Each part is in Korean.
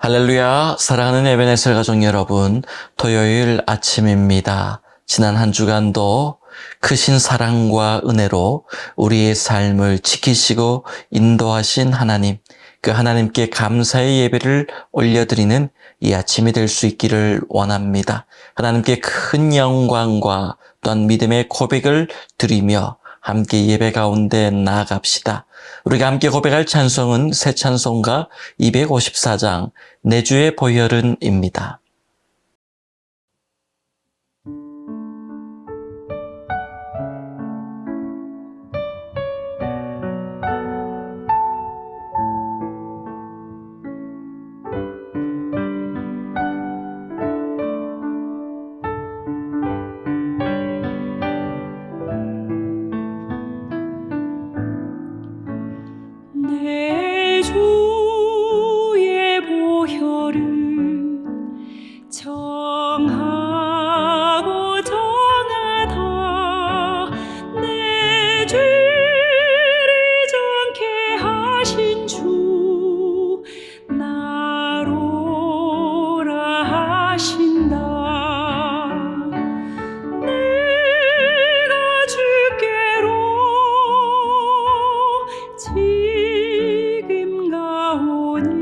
할렐루야, 사랑하는 에베네셀 가족 여러분, 토요일 아침입니다. 지난 한 주간도 크신 사랑과 은혜로 우리의 삶을 지키시고 인도하신 하나님, 그 하나님께 감사의 예배를 올려드리는 이 아침이 될 수 있기를 원합니다. 하나님께 큰 영광과 또한 믿음의 고백을 드리며 함께 예배 가운데 나아갑시다. 우리가 함께 고백할 찬송은 새 찬송가 254장 내 주의 보혈은입니다. 내 주의 보혈은 정하고 정하다. 내 죄를 정케 하신 주 나로라 하신다. 내가 주께로 지금 가오니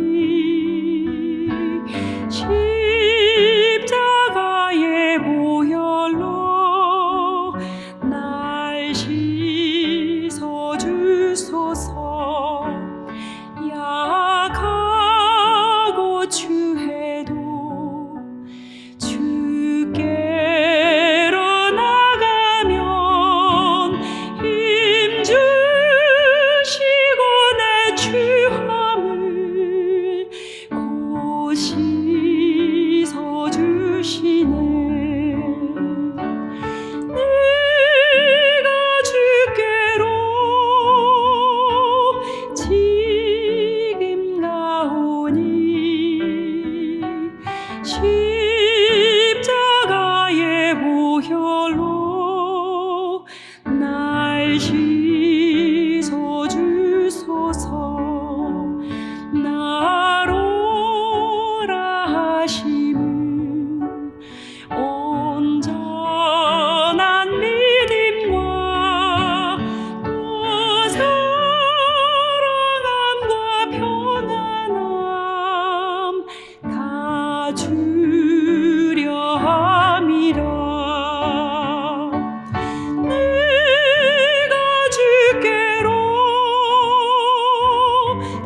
십자가의 보혈로 날 씻어주소서. 약하고 추해도 주께로 나가면 힘주시고 내 취함을 곧 씻어주시네. 내가 주께로 지금 가오니 십자가의 보혈로 날 씻어주소서. 나로라 하심은 온전한 믿음과 또 사랑함과 평안함 다 주려 함이라. 내가 주께로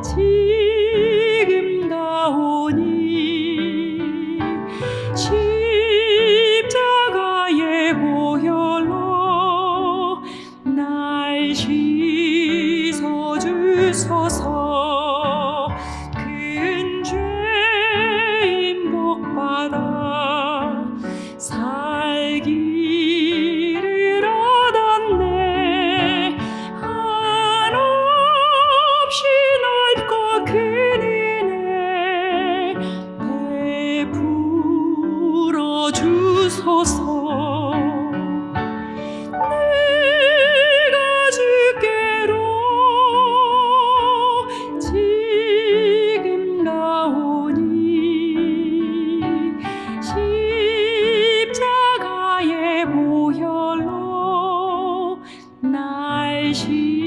지금 가오니 십자가의 보혈로 날 씻어주소서. 큰 죄인 복받아 살기를 얻었네. 한없이 넓고 큰 은혜 베풀어 주소서. 내가 주께로 지금 가오니 십자가의 보혈로 날 씻어주소서.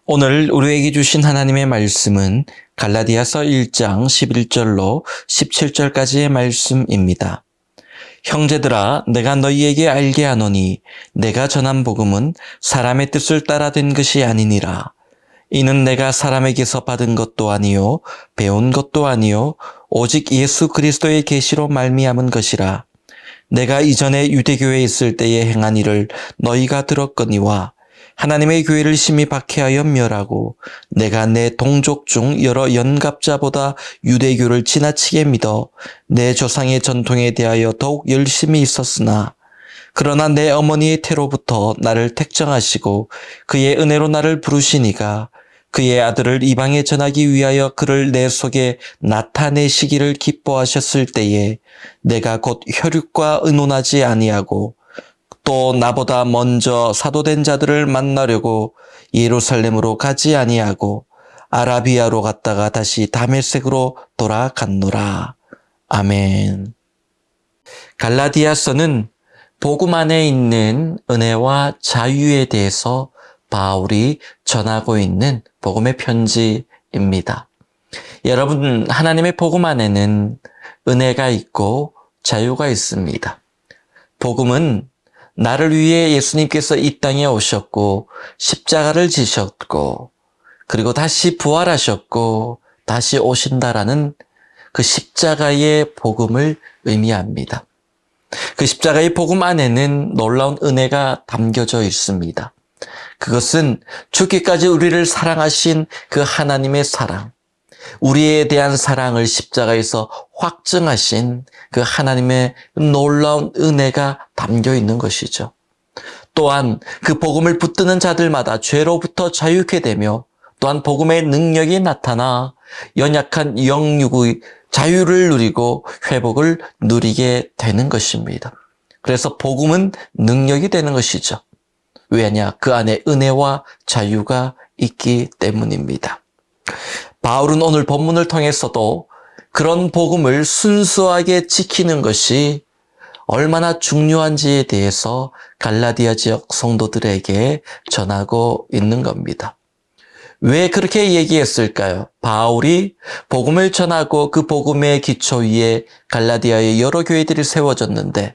오늘 우리에게 주신 하나님의 말씀은 갈라디아서 1장 11절로 17절까지의 말씀입니다. 형제들아, 내가 너희에게 알게 하노니 내가 전한 복음은 사람의 뜻을 따라 된 것이 아니니라. 이는 내가 사람에게서 받은 것도 아니요 배운 것도 아니요 오직 예수 그리스도의 계시로 말미암은 것이라. 내가 이전에 유대교회에 있을 때에 행한 일을 너희가 들었거니와 하나님의 교회를 심히 박해하여 멸하고 내가 내 동족 중 여러 연갑자보다 유대교를 지나치게 믿어 내 조상의 전통에 대하여 더욱 열심히 있었으나 그러나 내 어머니의 태로부터 나를 택정하시고 그의 은혜로 나를 부르시니가 그의 아들을 이방에 전하기 위하여 그를 내 속에 나타내시기를 기뻐하셨을 때에 내가 곧 혈육과 의논하지 아니하고 또 나보다 먼저 사도된 자들을 만나려고 예루살렘으로 가지 아니하고 아라비아로 갔다가 다시 다메섹으로 돌아갔노라. 아멘. 갈라디아서는 복음 안에 있는 은혜와 자유에 대해서 바울이 전하고 있는 복음의 편지입니다. 여러분, 하나님의 복음 안에는 은혜가 있고 자유가 있습니다. 복음은 나를 위해 예수님께서 이 땅에 오셨고 십자가를 지셨고 그리고 다시 부활하셨고 다시 오신다라는 그 십자가의 복음을 의미합니다. 그 십자가의 복음 안에는 놀라운 은혜가 담겨져 있습니다. 그것은 죽기까지 우리를 사랑하신 그 하나님의 사랑, 우리에 대한 사랑을 십자가에서 확증하신 그 하나님의 놀라운 은혜가 담겨 있는 것이죠. 또한 그 복음을 붙드는 자들마다 죄로부터 자유케 되며 또한 복음의 능력이 나타나 연약한 영육의 자유를 누리고 회복을 누리게 되는 것입니다. 그래서 복음은 능력이 되는 것이죠. 왜냐? 그 안에 은혜와 자유가 있기 때문입니다. 바울은 오늘 본문을 통해서도 그런 복음을 순수하게 지키는 것이 얼마나 중요한지에 대해서 갈라디아 지역 성도들에게 전하고 있는 겁니다. 왜 그렇게 얘기했을까요? 바울이 복음을 전하고 그 복음의 기초 위에 갈라디아의 여러 교회들이 세워졌는데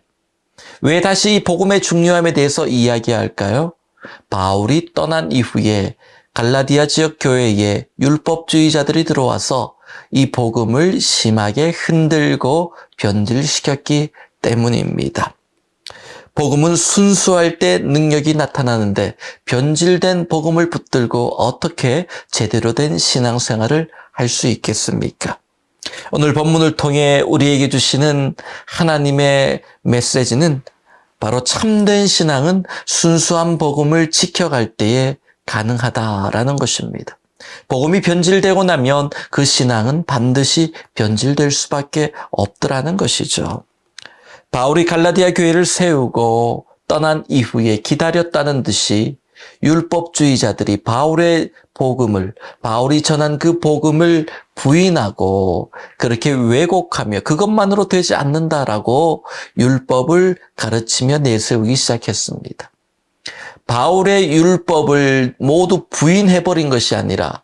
왜 다시 이 복음의 중요함에 대해서 이야기할까요? 바울이 떠난 이후에 갈라디아 지역 교회에 율법주의자들이 들어와서 이 복음을 심하게 흔들고 변질시켰기 때문입니다. 복음은 순수할 때 능력이 나타나는데 변질된 복음을 붙들고 어떻게 제대로 된 신앙생활을 할 수 있겠습니까? 오늘 본문을 통해 우리에게 주시는 하나님의 메시지는 바로 참된 신앙은 순수한 복음을 지켜갈 때에 가능하다라는 것입니다. 복음이 변질되고 나면 그 신앙은 반드시 변질될 수밖에 없더라는 것이죠. 바울이 갈라디아 교회를 세우고 떠난 이후에 기다렸다는 듯이 율법주의자들이 바울의 복음을, 바울이 전한 그 복음을 부인하고 그렇게 왜곡하며 그것만으로 되지 않는다라고 율법을 가르치며 내세우기 시작했습니다. 바울의 율법을 모두 부인해버린 것이 아니라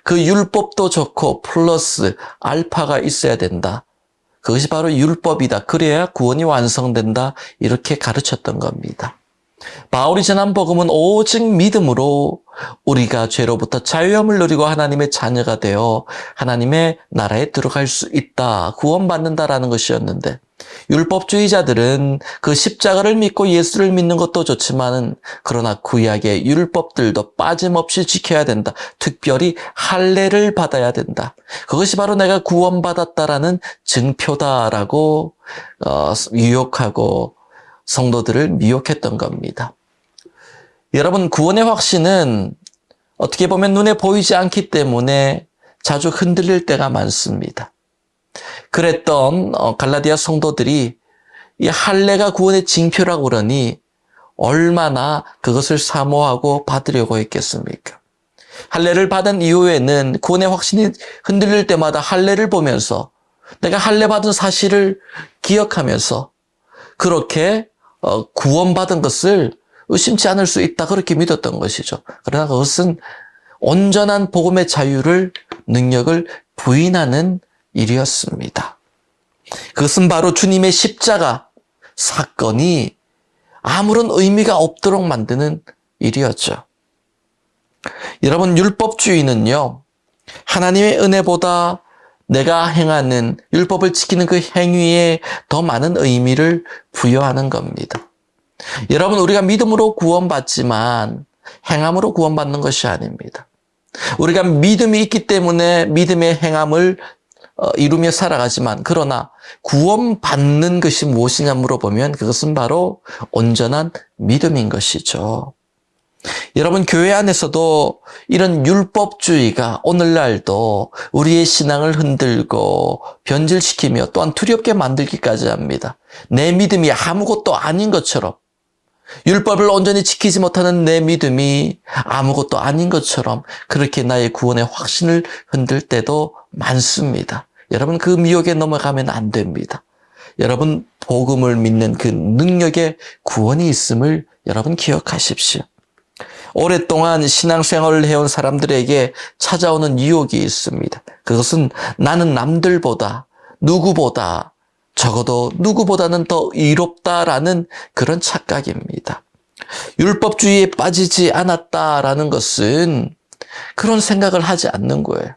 그 율법도 좋고 플러스 알파가 있어야 된다. 그것이 바로 율법이다. 그래야 구원이 완성된다. 이렇게 가르쳤던 겁니다. 바울이 전한 복음은 오직 믿음으로 우리가 죄로부터 자유함을 누리고 하나님의 자녀가 되어 하나님의 나라에 들어갈 수 있다. 구원받는다라는 것이었는데 율법주의자들은 그 십자가를 믿고 예수를 믿는 것도 좋지만은 그러나 구약의 율법들도 빠짐없이 지켜야 된다. 특별히 할례를 받아야 된다. 그것이 바로 내가 구원받았다라는 증표다라고 유혹하고 성도들을 미혹했던 겁니다. 여러분, 구원의 확신은 어떻게 보면 눈에 보이지 않기 때문에 자주 흔들릴 때가 많습니다. 그랬던 갈라디아 성도들이 이 할례가 구원의 징표라고 그러니 얼마나 그것을 사모하고 받으려고 했겠습니까? 할례를 받은 이후에는 구원의 확신이 흔들릴 때마다 할례를 보면서 내가 할례 받은 사실을 기억하면서 그렇게 구원받은 것을 의심치 않을 수 있다 그렇게 믿었던 것이죠. 그러나 그것은 온전한 복음의 자유를, 능력을 부인하는 일이었습니다. 그것은 바로 주님의 십자가 사건이 아무런 의미가 없도록 만드는 일이었죠. 여러분, 율법주의는요, 하나님의 은혜보다 내가 행하는 율법을 지키는 그 행위에 더 많은 의미를 부여하는 겁니다. 여러분, 우리가 믿음으로 구원받지만 행함으로 구원받는 것이 아닙니다. 우리가 믿음이 있기 때문에 믿음의 행함을 이루며 살아가지만, 그러나 구원받는 것이 무엇이냐 물어보면 그것은 바로 온전한 믿음인 것이죠. 여러분, 교회 안에서도 이런 율법주의가 오늘날도 우리의 신앙을 흔들고 변질시키며 또한 두렵게 만들기까지 합니다. 내 믿음이 아무것도 아닌 것처럼, 율법을 온전히 지키지 못하는 내 믿음이 아무것도 아닌 것처럼 그렇게 나의 구원의 확신을 흔들 때도 많습니다. 여러분, 그 미혹에 넘어가면 안 됩니다. 여러분, 복음을 믿는 그 능력의 구원이 있음을 여러분 기억하십시오. 오랫동안 신앙생활을 해온 사람들에게 찾아오는 유혹이 있습니다. 그것은 나는 남들보다, 누구보다, 적어도 누구보다는 더 의롭다라는 그런 착각입니다. 율법주의에 빠지지 않았다라는 것은 그런 생각을 하지 않는 거예요.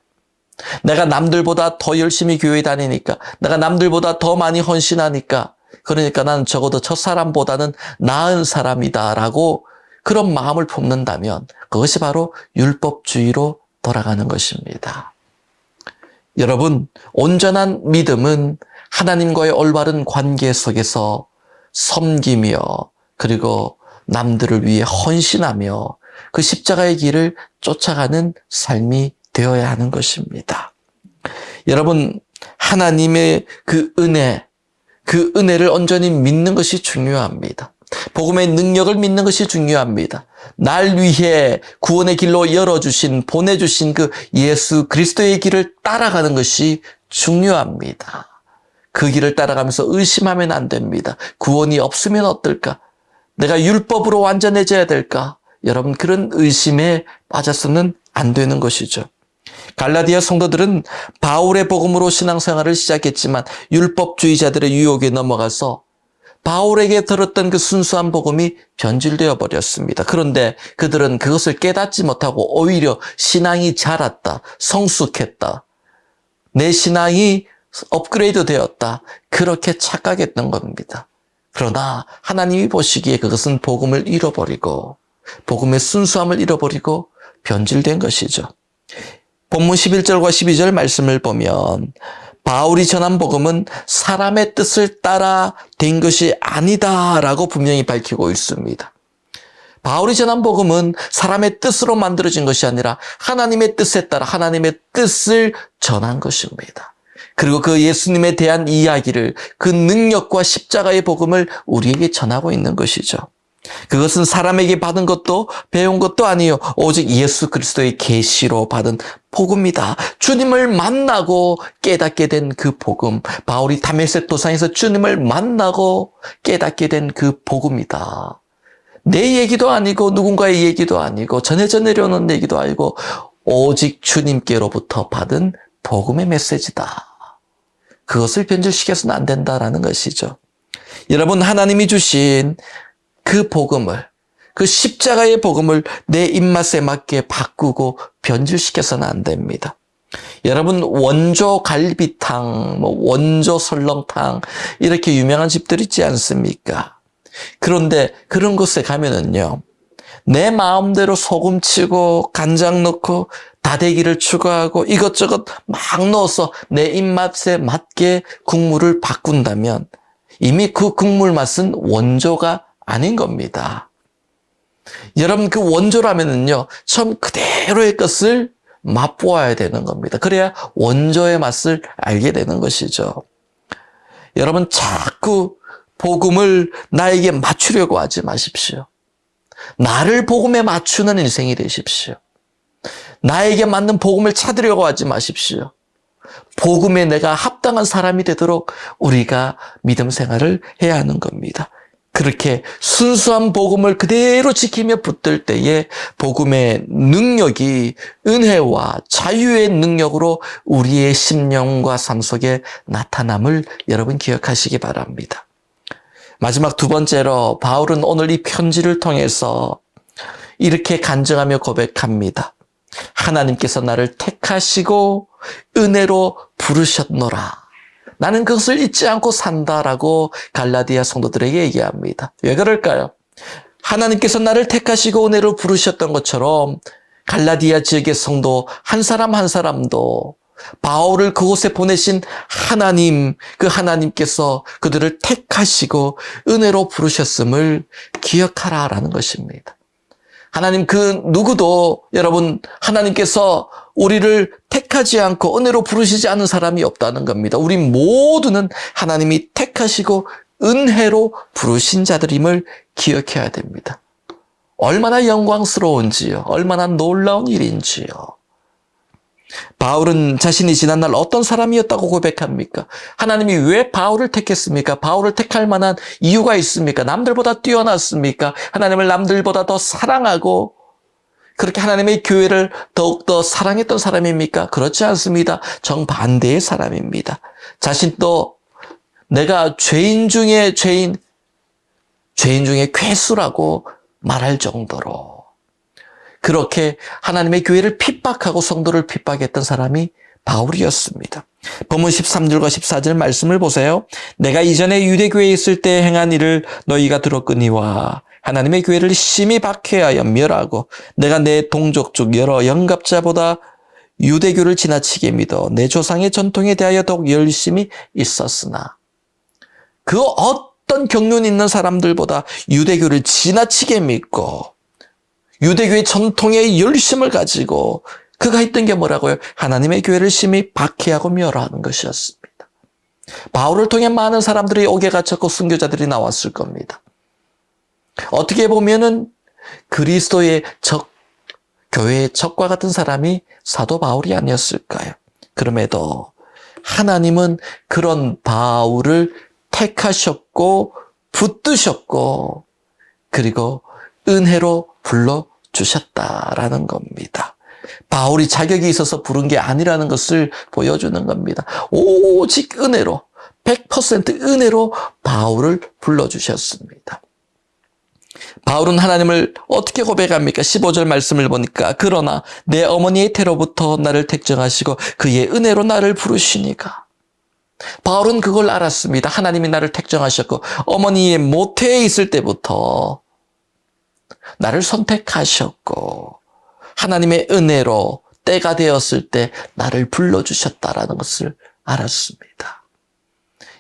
내가 남들보다 더 열심히 교회 다니니까, 내가 남들보다 더 많이 헌신하니까, 그러니까 나는 적어도 저 사람보다는 나은 사람이다라고 그런 마음을 품는다면 그것이 바로 율법주의로 돌아가는 것입니다. 여러분, 온전한 믿음은 하나님과의 올바른 관계 속에서 섬기며 그리고 남들을 위해 헌신하며 그 십자가의 길을 쫓아가는 삶이 되어야 하는 것입니다. 여러분, 하나님의 그 은혜를 온전히 믿는 것이 중요합니다. 복음의 능력을 믿는 것이 중요합니다. 날 위해 구원의 길로 열어주신, 보내주신 그 예수 그리스도의 길을 따라가는 것이 중요합니다. 그 길을 따라가면서 의심하면 안 됩니다. 구원이 없으면 어떨까? 내가 율법으로 완전해져야 될까? 여러분, 그런 의심에 빠져서는 안 되는 것이죠. 갈라디아 성도들은 바울의 복음으로 신앙생활을 시작했지만 율법주의자들의 유혹에 넘어가서 바울에게 들었던 그 순수한 복음이 변질되어 버렸습니다. 그런데 그들은 그것을 깨닫지 못하고 오히려 신앙이 자랐다, 성숙했다, 내 신앙이 업그레이드 되었다, 그렇게 착각했던 겁니다. 그러나 하나님이 보시기에 그것은 복음을 잃어버리고 복음의 순수함을 잃어버리고 변질된 것이죠. 본문 11절과 12절 말씀을 보면 바울이 전한 복음은 사람의 뜻을 따라 된 것이 아니다라고 분명히 밝히고 있습니다. 바울이 전한 복음은 사람의 뜻으로 만들어진 것이 아니라 하나님의 뜻에 따라 하나님의 뜻을 전한 것입니다. 그리고 그 예수님에 대한 이야기를, 그 능력과 십자가의 복음을 우리에게 전하고 있는 것이죠. 그것은 사람에게 받은 것도 배운 것도 아니요, 오직 예수 그리스도의 계시로 받은 복음이다. 주님을 만나고 깨닫게 된 그 복음, 바울이 다메섹 도상에서 주님을 만나고 깨닫게 된 그 복음이다. 내 얘기도 아니고 누군가의 얘기도 아니고 전해져 내려오는 얘기도 아니고 오직 주님께로부터 받은 복음의 메시지다. 그것을 변질시켜서는 안 된다라는 것이죠. 여러분, 하나님이 주신 그 복음을, 그 십자가의 복음을 내 입맛에 맞게 바꾸고 변질시켜서는 안 됩니다. 여러분, 원조 갈비탕, 원조 설렁탕, 이렇게 유명한 집들 있지 않습니까? 그런데 그런 곳에 가면은요, 내 마음대로 소금 치고 간장 넣고 다대기를 추가하고 이것저것 막 넣어서 내 입맛에 맞게 국물을 바꾼다면 이미 그 국물 맛은 원조가 아닌 겁니다. 여러분, 그 원조라면은요, 처음 그대로의 것을 맛보아야 되는 겁니다. 그래야 원조의 맛을 알게 되는 것이죠. 여러분, 자꾸 복음을 나에게 맞추려고 하지 마십시오. 나를 복음에 맞추는 인생이 되십시오. 나에게 맞는 복음을 찾으려고 하지 마십시오. 복음에 내가 합당한 사람이 되도록 우리가 믿음 생활을 해야 하는 겁니다. 그렇게 순수한 복음을 그대로 지키며 붙들 때에 복음의 능력이 은혜와 자유의 능력으로 우리의 심령과 삶 속에 나타남을 여러분 기억하시기 바랍니다. 마지막 두 번째로 바울은 오늘 이 편지를 통해서 이렇게 간증하며 고백합니다. 하나님께서 나를 택하시고 은혜로 부르셨노라. 나는 그것을 잊지 않고 산다라고 갈라디아 성도들에게 얘기합니다. 왜 그럴까요? 하나님께서 나를 택하시고 은혜로 부르셨던 것처럼 갈라디아 지역의 성도 한 사람 한 사람도 바울을 그곳에 보내신 하나님, 그 하나님께서 그들을 택하시고 은혜로 부르셨음을 기억하라라는 것입니다. 하나님 그 누구도 여러분 하나님께서 우리를 택하지 않고 은혜로 부르시지 않은 사람이 없다는 겁니다. 우리 모두는 하나님이 택하시고 은혜로 부르신 자들임을 기억해야 됩니다. 얼마나 영광스러운지요. 얼마나 놀라운 일인지요. 바울은 자신이 지난날 어떤 사람이었다고 고백합니까? 하나님이 왜 바울을 택했습니까? 바울을 택할 만한 이유가 있습니까? 남들보다 뛰어났습니까? 하나님을 남들보다 더 사랑하고 그렇게 하나님의 교회를 더욱더 사랑했던 사람입니까? 그렇지 않습니다. 정반대의 사람입니다. 자신도 내가 죄인 중에 괴수라고 말할 정도로 그렇게 하나님의 교회를 핍박하고 성도를 핍박했던 사람이 바울이었습니다. 본문 13절과 14절 말씀을 보세요. 내가 이전에 유대교회에 있을 때 행한 일을 너희가 들었거니와 하나님의 교회를 심히 박해하여 멸하고 내가 내 동족 중 여러 영갑자보다 유대교를 지나치게 믿어 내 조상의 전통에 대하여 더욱 열심히 있었으나 그 어떤 경륜 있는 사람들보다 유대교를 지나치게 믿고 유대교의 전통의 열심을 가지고 그가 했던 게 뭐라고요? 하나님의 교회를 심히 박해하고 멸하는 것이었습니다. 바울을 통해 많은 사람들이 옥에 갇혔고 순교자들이 나왔을 겁니다. 어떻게 보면은 그리스도의 적, 교회의 적과 같은 사람이 사도 바울이 아니었을까요? 그럼에도 하나님은 그런 바울을 택하셨고 붙드셨고 그리고 은혜로 불러주셨다라는 겁니다. 바울이 자격이 있어서 부른 게 아니라는 것을 보여주는 겁니다. 오직 은혜로 100% 은혜로 바울을 불러주셨습니다. 바울은 하나님을 어떻게 고백합니까? 15절 말씀을 보니까 그러나 내 어머니의 태로부터 나를 택정하시고 그의 은혜로 나를 부르시니까 바울은 그걸 알았습니다. 하나님이 나를 택정하셨고 어머니의 모태에 있을 때부터 나를 선택하셨고 하나님의 은혜로 때가 되었을 때 나를 불러주셨다라는 것을 알았습니다.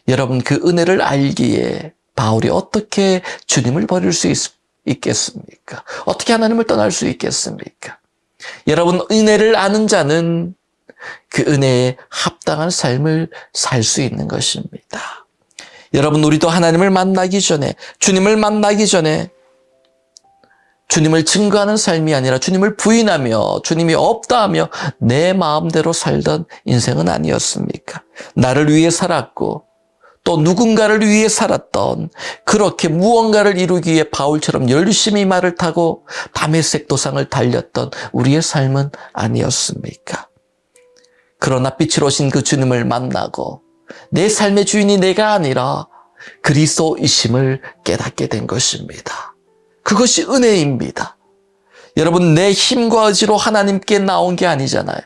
여러분 그 은혜를 알기에 바울이 어떻게 주님을 버릴 수 있겠습니까? 어떻게 하나님을 떠날 수 있겠습니까? 여러분 은혜를 아는 자는 그 은혜에 합당한 삶을 살 수 있는 것입니다. 여러분 우리도 하나님을 만나기 전에 주님을 만나기 전에 주님을 증거하는 삶이 아니라 주님을 부인하며 주님이 없다 하며 내 마음대로 살던 인생은 아니었습니까? 나를 위해 살았고 또 누군가를 위해 살았던 그렇게 무언가를 이루기 위해 바울처럼 열심히 말을 타고 다메섹 도상을 달렸던 우리의 삶은 아니었습니까? 그러나 빛으로 오신 그 주님을 만나고 내 삶의 주인이 내가 아니라 그리스도이심을 깨닫게 된 것입니다. 그것이 은혜입니다. 여러분 내 힘과 의지로 하나님께 나온 게 아니잖아요.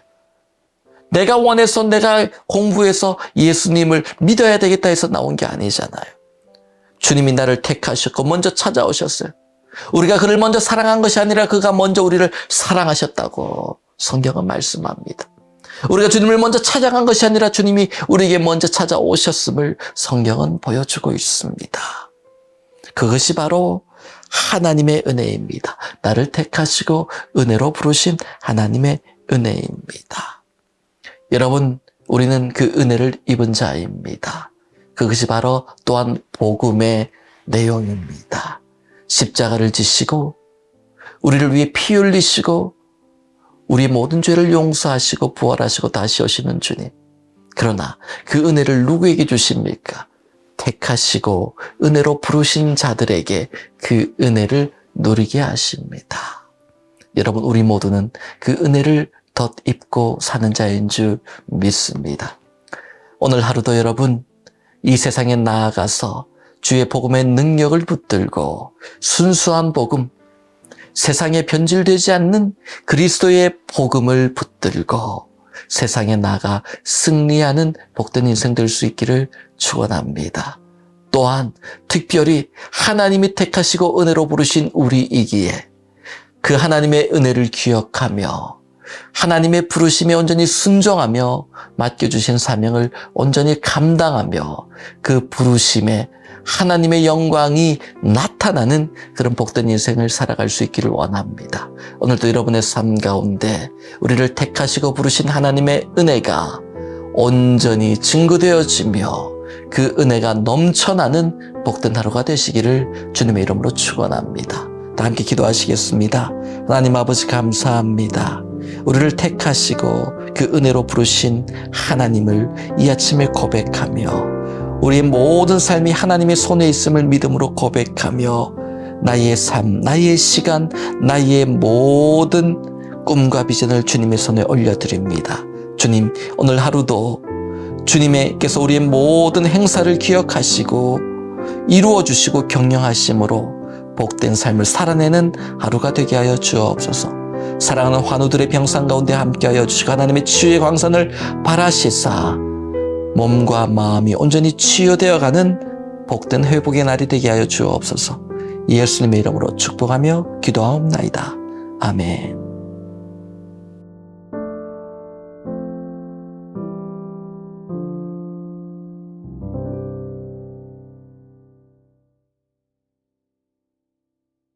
내가 원해서 내가 공부해서 예수님을 믿어야 되겠다 해서 나온 게 아니잖아요. 주님이 나를 택하셨고 먼저 찾아오셨어요. 우리가 그를 먼저 사랑한 것이 아니라 그가 먼저 우리를 사랑하셨다고 성경은 말씀합니다. 우리가 주님을 먼저 찾아간 것이 아니라 주님이 우리에게 먼저 찾아오셨음을 성경은 보여주고 있습니다. 그것이 바로 하나님의 은혜입니다. 나를 택하시고 은혜로 부르신 하나님의 은혜입니다. 여러분, 우리는 그 은혜를 입은 자입니다. 그것이 바로 또한 복음의 내용입니다. 십자가를 지시고 우리를 위해 피 흘리시고 우리 모든 죄를 용서하시고 부활하시고 다시 오시는 주님. 그러나 그 은혜를 누구에게 주십니까? 택하시고 은혜로 부르신 자들에게 그 은혜를 누리게 하십니다. 여러분, 우리 모두는 그 은혜를 덧입고 사는 자인 줄 믿습니다. 오늘 하루도 여러분, 이 세상에 나아가서 주의 복음의 능력을 붙들고 순수한 복음, 세상에 변질되지 않는 그리스도의 복음을 붙들고 세상에 나가 승리하는 복된 인생 될 수 있기를 축원합니다. 또한 특별히 하나님이 택하시고 은혜로 부르신 우리이기에 그 하나님의 은혜를 기억하며 하나님의 부르심에 온전히 순종하며 맡겨주신 사명을 온전히 감당하며 그 부르심에 하나님의 영광이 나타나는 그런 복된 인생을 살아갈 수 있기를 원합니다. 오늘도 여러분의 삶 가운데 우리를 택하시고 부르신 하나님의 은혜가 온전히 증거되어지며 그 은혜가 넘쳐나는 복된 하루가 되시기를 주님의 이름으로 축원합니다. 다 함께 기도하시겠습니다. 하나님 아버지 감사합니다. 우리를 택하시고 그 은혜로 부르신 하나님을 이 아침에 고백하며 우리의 모든 삶이 하나님의 손에 있음을 믿음으로 고백하며 나의 삶, 나의 시간, 나의 모든 꿈과 비전을 주님의 손에 올려드립니다. 주님, 오늘 하루도 주님께서 우리의 모든 행사를 기억하시고 이루어주시고 경영하심으로 복된 삶을 살아내는 하루가 되게 하여 주옵소서. 사랑하는 환우들의 병상 가운데 함께하여 주시고 하나님의 치유의 광선을 바라시사 몸과 마음이 온전히 치유되어가는 복된 회복의 날이 되게 하여 주옵소서. 예수님의 이름으로 축복하며 기도하옵나이다. 아멘.